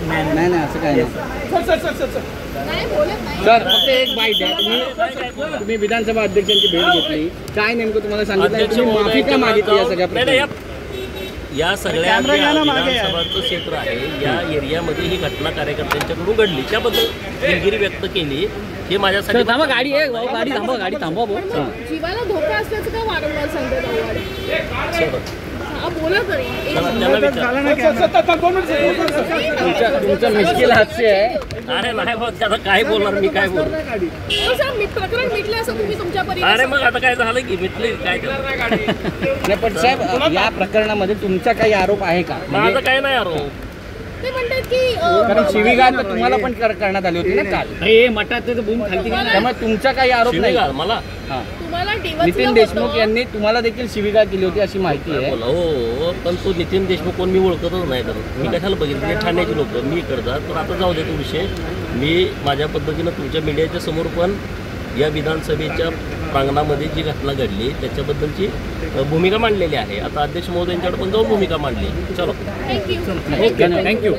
नाही नाही असं काय नाही सर. फक्त एक बाईट द्या. तुम्ही विधानसभा अध्यक्षांची भेट घेतली, काय नेमकं तुम्हाला सांगितलं, तुम्ही माफी का मागितली या सगळ्या या सगळ्या विधानसभाचं क्षेत्र आहे, या एरियामध्ये ही घटना कार्यकर्त्यांच्याकडून घडली, त्याबद्दल दिलगिरी व्यक्त केली. हे माझ्यासाठी थांबा, गाडी आहे, गाडी थांबवा, गाडी थांबवा. जीवाला धोका असल्याचं काय वारंवार सांगतात? बोला तरी तुमचं मिश्किल हास्य आहे. अरे नाही भाऊ, आता काय बोलणार मी, काय बोलणार. प्रकरण मिटलं असं तुम्ही तुमच्या अरे मग आता काय झालं की मिटले काय. नाही पण साहेब, या प्रकरणामध्ये तुमचा काही आरोप आहे का? माझं काय नाही आरोप. ते म्हणतात की कारण शिवीगाळ तर तुम्हाला पण करण्यात आली होती ना काल. हे मठात बूम खालती, त्यामुळे तुमचा काही आरोप नाही मला. तुम्हाला नितीन देशमुख यांनी तुम्हाला देखील शिवीगाळ केली होती अशी माहिती आहे. हो, पण तो नितीन देशमुख कोण मी ओळखतच नाही. तर मी कशाला बघितलं, ठाण्याची लोक मी करतात. तर आता जाऊ दे तो विषय. मी माझ्या पद्धतीनं तुमच्या मीडियाच्या समोर पण या विधानसभेच्या प्रांगणामध्ये जी घटना घडली त्याच्याबद्दलची भूमिका मांडलेली आहे. आता अध्यक्ष महोदयांच्याकडे पण जाऊन भूमिका मांडली. चलो, थँक्यू. थँक्यू.